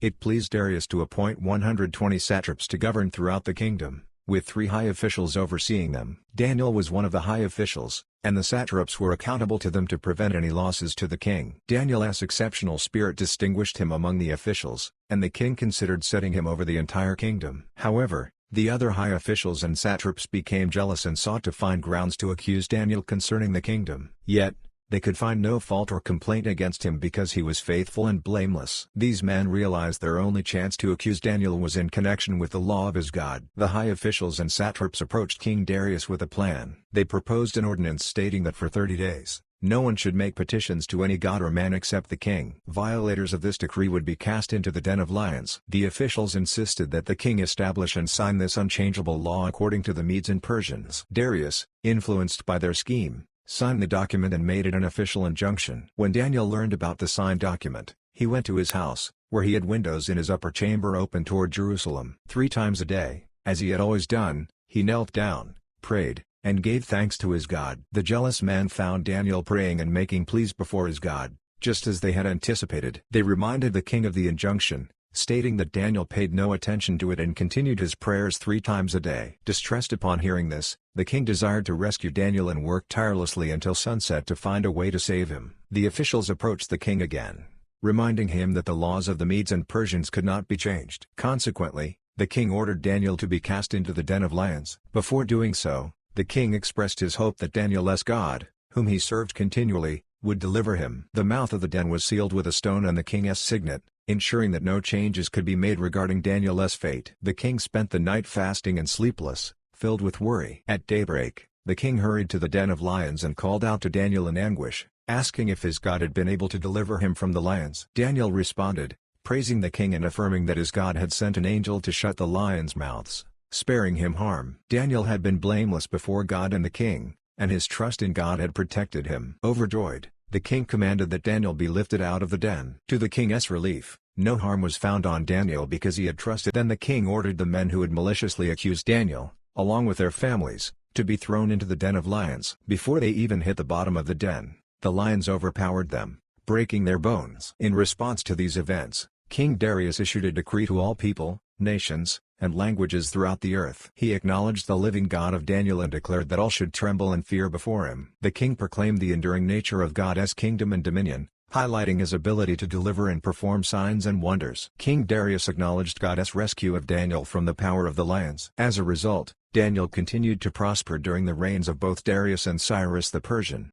It pleased Darius to appoint 120 satraps to govern throughout the kingdom, with 3 high officials overseeing them. Daniel was one of the high officials, and the satraps were accountable to them to prevent any losses to the king. Daniel's exceptional spirit distinguished him among the officials, and the king considered setting him over the entire kingdom. However, the other high officials and satraps became jealous and sought to find grounds to accuse Daniel concerning the kingdom. Yet, they could find no fault or complaint against him because he was faithful and blameless. These men realized their only chance to accuse Daniel was in connection with the law of his God. The high officials and satraps approached King Darius with a plan. They proposed an ordinance stating that for 30 days, no one should make petitions to any god or man except the king. Violators of this decree would be cast into the den of lions. The officials insisted that the king establish and sign this unchangeable law according to the Medes and Persians. Darius, influenced by their scheme, signed the document and made it an official injunction. When Daniel learned about the signed document, he went to his house, where he had windows in his upper chamber open toward Jerusalem. 3 times a day, as he had always done, he knelt down, prayed, and gave thanks to his God. The jealous man found Daniel praying and making pleas before his God, just as they had anticipated. They reminded the king of the injunction, stating that Daniel paid no attention to it and continued his prayers 3 times a day. Distressed upon hearing this, the king desired to rescue Daniel and worked tirelessly until sunset to find a way to save him. The officials approached the king again, reminding him that the laws of the Medes and Persians could not be changed. Consequently, the king ordered Daniel to be cast into the den of lions. Before doing so, the king expressed his hope that Daniel's God, whom he served continually, would deliver him. The mouth of the den was sealed with a stone and the king's signet, ensuring that no changes could be made regarding Daniel's fate. The king spent the night fasting and sleepless, filled with worry. At daybreak, the king hurried to the den of lions and called out to Daniel in anguish, asking if his God had been able to deliver him from the lions. Daniel responded, praising the king and affirming that his God had sent an angel to shut the lions' mouths, sparing him harm. Daniel had been blameless before God and the king, and his trust in God had protected him. Overjoyed, the king commanded that Daniel be lifted out of the den. To the king's relief, no harm was found on Daniel because he had trusted. Then the king ordered the men who had maliciously accused Daniel, along with their families, to be thrown into the den of lions. Before they even hit the bottom of the den, the lions overpowered them, breaking their bones. In response to these events, King Darius issued a decree to all people, nations, and languages throughout the earth. He acknowledged the living God of Daniel and declared that all should tremble and fear before him. The king proclaimed the enduring nature of God's kingdom and dominion, highlighting his ability to deliver and perform signs and wonders. King Darius acknowledged God's rescue of Daniel from the power of the lions. As a result, Daniel continued to prosper during the reigns of both Darius and Cyrus the Persian.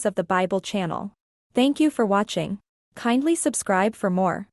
Of the Bible channel. Thank you for watching. Kindly subscribe for more.